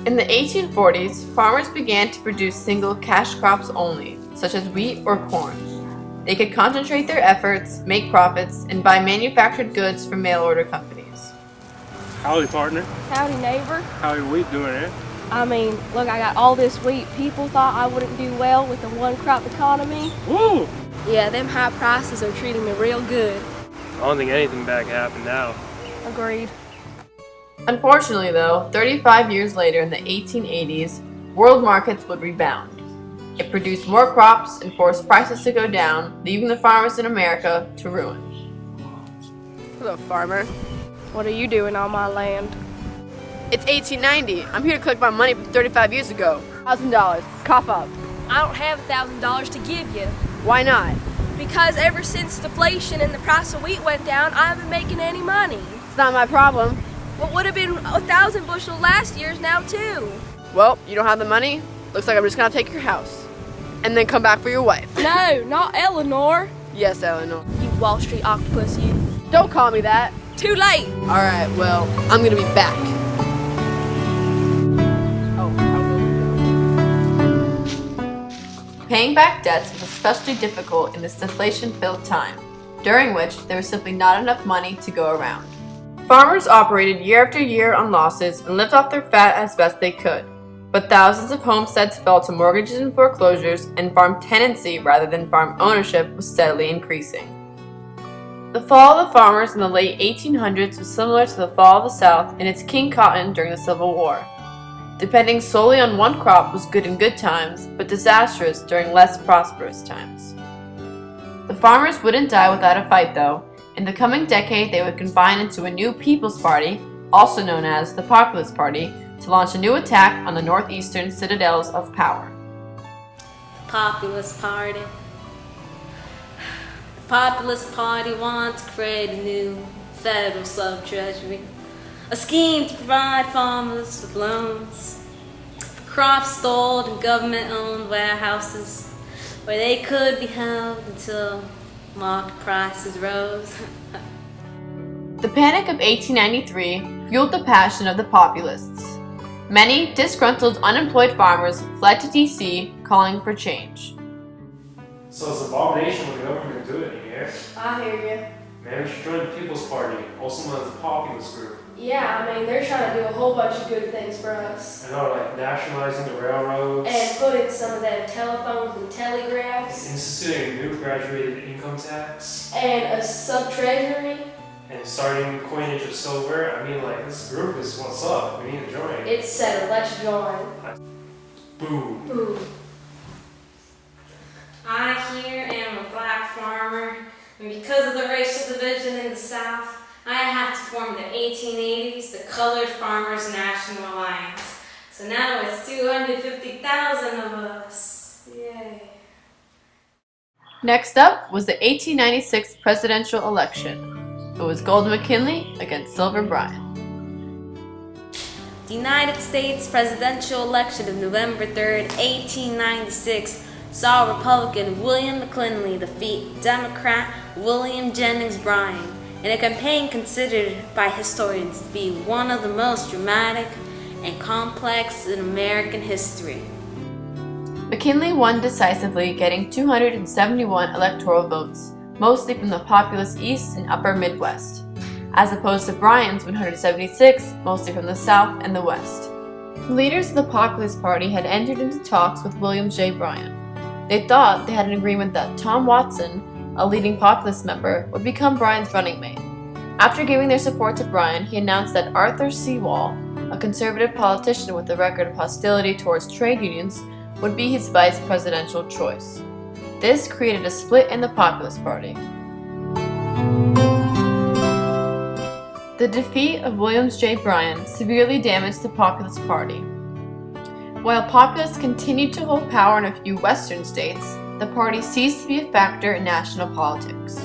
In the 1840s, farmers began to produce single cash crops only, such as wheat or corn. They could concentrate their efforts, make profits, and buy manufactured goods from mail-order companies. Howdy, partner. Howdy, neighbor. How your wheat doing, eh? I mean, look, I got all this wheat. People thought I wouldn't do well with the one-crop economy. Woo! Yeah, them high prices are treating me real good. I don't think anything bad can happen now. Agreed. Unfortunately, though, 35 years later in the 1880s, world markets would rebound. It produced more crops and forced prices to go down, leaving the farmers in America to ruin. Hello, farmer. What are you doing on my land? It's 1890. I'm here to collect my money from 35 years ago. $1,000. Cough up. I don't have $1,000 to give you. Why not? Because ever since deflation and the price of wheat went down, I haven't been making any money. It's not my problem. What would have been 1,000 bushel last year's now too. Well, you don't have the money? Looks like I'm just gonna take your house. And then come back for your wife. No, not Eleanor. Yes, Eleanor. You Wall Street octopus, you. Don't call me that. Too late. Alright, well, I'm gonna be back. Paying back debts was especially difficult in this deflation-filled time, during which there was simply not enough money to go around. Farmers operated year after year on losses and lived off their fat as best they could, but thousands of homesteads fell to mortgages and foreclosures, and farm tenancy rather than farm ownership was steadily increasing. The fall of the farmers in the late 1800s was similar to the fall of the South in its King Cotton during the Civil War. Depending solely on one crop was good in good times, but disastrous during less prosperous times. The farmers wouldn't die without a fight, though. In the coming decade, they would combine into a new People's Party, also known as the Populist Party, to launch a new attack on the northeastern citadels of power. Populist Party. The Populist Party wants to create a new federal sub-treasury, a scheme to provide farmers with loans for crops stored in government-owned warehouses where they could be held until market prices rose. The Panic of 1893 fueled the passion of the Populists. Many disgruntled, unemployed farmers fled to D.C. calling for change. So it's an abomination what the government doing here. I hear you. Man, we should join the People's Party, also known as the Populist group. Yeah, I mean, they're trying to do a whole bunch of good things for us. I know, like nationalizing the railroads. And putting some of them telephones and telegraphs. Instituting a new graduated income tax. And a sub-treasury. And starting coinage of silver. I mean, like, this group is what's up. We need to join. It's settled. Let's join. Boom. Boom. I here am a black farmer, and because of the racial division in the South, I had to form the 1880s, the Colored Farmers National Alliance. So now it's 250,000 of us. Yay. Next up was the 1896 presidential election. It was Gold McKinley against Silver Bryan. The United States presidential election of November 3rd, 1896 saw Republican William McKinley defeat Democrat William Jennings Bryan in a campaign considered by historians to be one of the most dramatic and complex in American history. McKinley won decisively, getting 271 electoral votes, mostly from the populous East and Upper Midwest, as opposed to Bryan's 176, mostly from the South and the West. The leaders of the Populist Party had entered into talks with William J. Bryan. They thought they had an agreement that Tom Watson, a leading Populist member, would become Bryan's running mate. After giving their support to Bryan, he announced that Arthur Sewall, a conservative politician with a record of hostility towards trade unions, would be his vice presidential choice. This created a split in the Populist Party. The defeat of William J. Bryan severely damaged the Populist Party. While Populists continued to hold power in a few Western states, the party ceased to be a factor in national politics.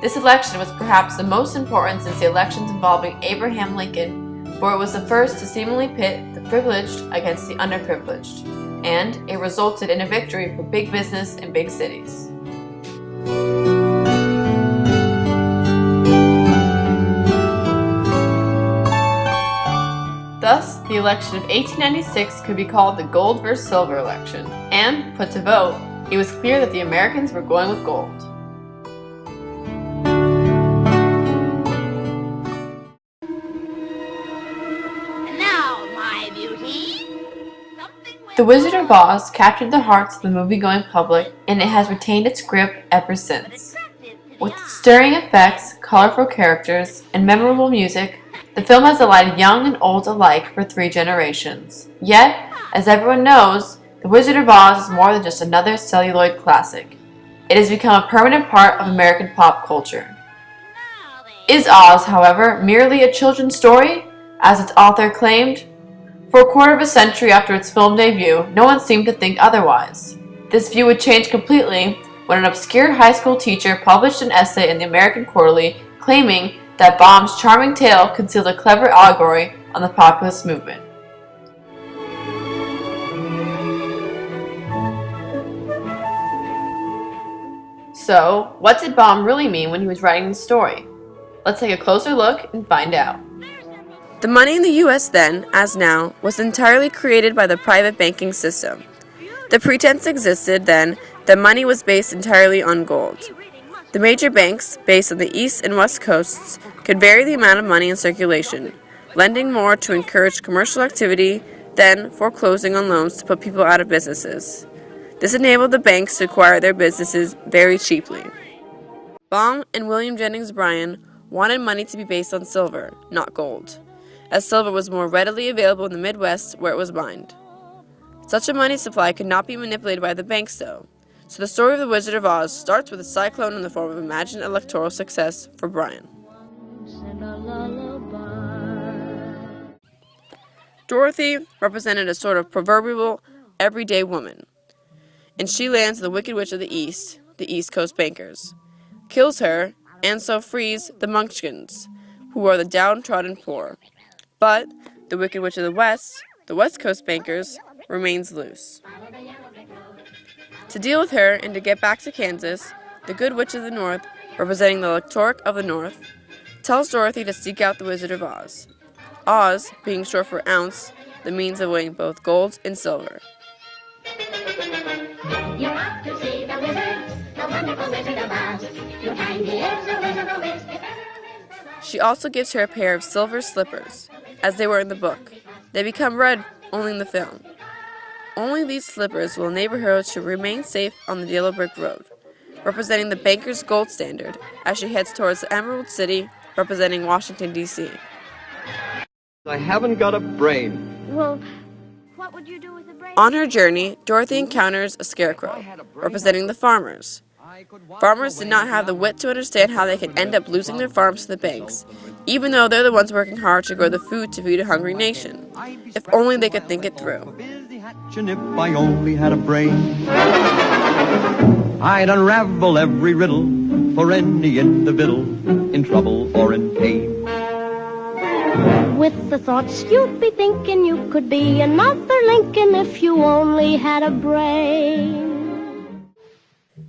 This election was perhaps the most important since the elections involving Abraham Lincoln, for it was the first to seemingly pit the privileged against the underprivileged, and it resulted in a victory for big business in big cities. the election of 1896 could be called the gold versus silver election, and, put to vote, it was clear that the Americans were going with gold. The Wizard of Oz captured the hearts of the movie-going public, and it has retained its grip ever since. With stirring effects, colorful characters, and memorable music, the film has delighted young and old alike for 3 generations. Yet, as everyone knows, The Wizard of Oz is more than just another celluloid classic. It has become a permanent part of American pop culture. Is Oz, however, merely a children's story, as its author claimed? For a quarter of a century after its film debut, no one seemed to think otherwise. This view would change completely when an obscure high school teacher published an essay in the American Quarterly claiming that Baum's charming tale concealed a clever allegory on the populist movement. So, what did Baum really mean when he was writing the story? Let's take a closer look and find out. The money in the U.S. then, as now, was entirely created by the private banking system. The pretense existed then that money was based entirely on gold. The major banks, based on the east and west coasts, could vary the amount of money in circulation, lending more to encourage commercial activity than foreclosing on loans to put people out of businesses. This enabled the banks to acquire their businesses very cheaply. Baum and William Jennings Bryan wanted money to be based on silver, not gold, as silver was more readily available in the Midwest where it was mined. Such a money supply could not be manipulated by the banks, though, so the story of the Wizard of Oz starts with a cyclone in the form of imagined electoral success for Bryan. Dorothy represented a sort of proverbial, everyday woman, and she lands the Wicked Witch of the East Coast bankers, kills her, and so frees the Munchkins, who are the downtrodden poor. But the Wicked Witch of the West Coast bankers, remains loose. To deal with her and to get back to Kansas, the Good Witch of the North, representing the electorate of the North, tells Dorothy to seek out the Wizard of Oz. Oz, being short for ounce, the means of weighing both gold and silver. You have to see the wizard, the wonderful Wizard of Oz. You find he is a wizard of Oz. She also gives her a pair of silver slippers, as they were in the book. They become red only in the film. Only these slippers will enable her to remain safe on the yellow brick road, representing the banker's gold standard, as she heads towards the Emerald City, representing Washington, D.C. I haven't got a brain. Well, what would you do with a brain? On her journey, Dorothy encounters a scarecrow, representing the farmers. Farmers did not have the wit to understand how they could end up losing their farms to the banks, even though they're the ones working hard to grow the food to feed a hungry nation. If only they could think it through. And if I only had a brain, I'd unravel every riddle for any individual in trouble or in pain. With the thoughts you'd be thinking you could be another Lincoln if you only had a brain.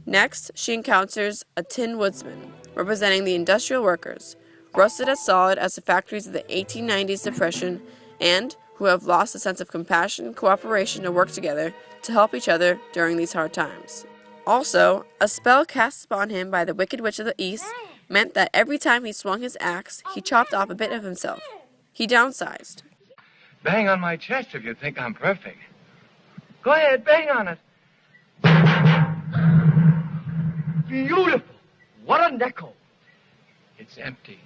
Next, she encounters a Tin Woodsman, representing the industrial workers, rusted as solid as the factories of the 1890s Depression, and who have lost a sense of compassion and cooperation to work together to help each other during these hard times. Also, a spell cast upon him by the Wicked Witch of the East meant that every time he swung his axe, he chopped off a bit of himself. He downsized. Bang on my chest if you think I'm perfect. Go ahead, bang on it. Beautiful. What a nickel. It's empty.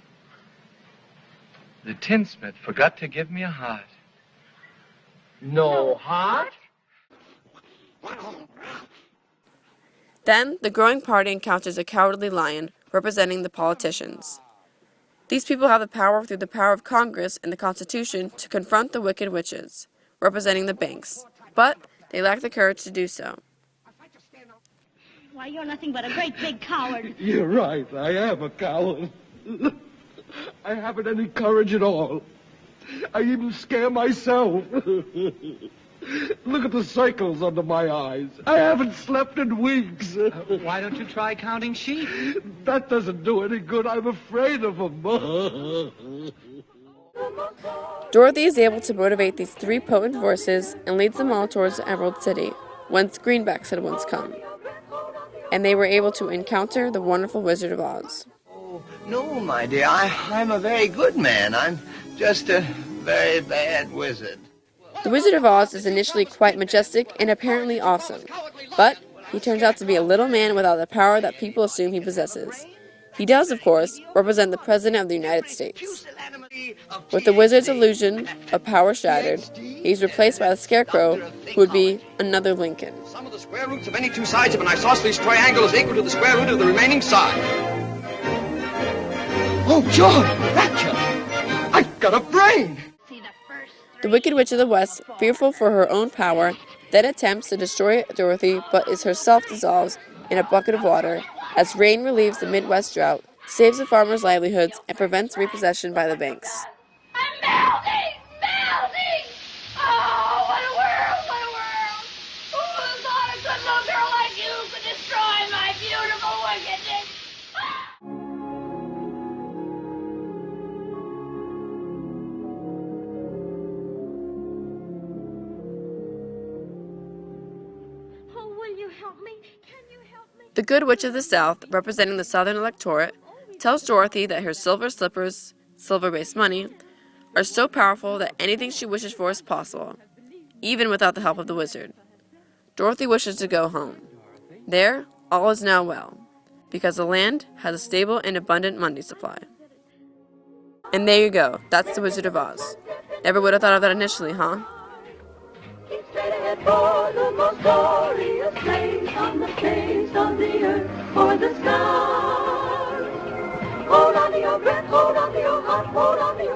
The tinsmith forgot to give me a heart. No heart? Then, the growing party encounters a cowardly lion, representing the politicians. These people have the power through the power of Congress and the Constitution to confront the wicked witches, representing the banks, but they lack the courage to do so. Why, you're nothing but a great big coward. You're right, I am a coward. I haven't any courage at all. I even scare myself. Look at the circles under my eyes. I haven't slept in weeks. Why don't you try counting sheep? That doesn't do any good. I'm afraid of them. Dorothy is able to motivate these three potent forces and leads them all towards the Emerald City, whence greenbacks had once come. And they were able to encounter the wonderful Wizard of Oz. Oh, no, my dear, I'm a very good man. I'm just a very bad wizard. The Wizard of Oz is initially quite majestic and apparently awesome, but he turns out to be a little man without the power that people assume he possesses. He does, of course, represent the President of the United States. With the wizard's illusion of power shattered, he's replaced by the Scarecrow, who would be another Lincoln. The sum of the square roots of any two sides of an isosceles triangle is equal to the square root of the remaining side. Oh, George, that I've got a brain! The Wicked Witch of the West, fearful for her own power, then attempts to destroy Dorothy, but is herself dissolved in a bucket of water, as rain relieves the Midwest drought, saves the farmers' livelihoods, and prevents repossession by the banks. I'm melting! Melting! Oh, what a world! What a world! Who would have thought a good little girl like you could destroy my beautiful wickedness? Oh, will you help me? Can you help me? The Good Witch of the South, representing the Southern electorate, tells Dorothy that her silver slippers, silver-based money, are so powerful that anything she wishes for is possible, even without the help of the wizard. Dorothy wishes to go home. There, all is now well, because the land has a stable and abundant money supply. And there you go, that's the Wizard of Oz. Never would have thought of that initially, huh? For the most glorious place on the face of the earth or the sky. Hold on to your breath, hold on to your heart, hold on to your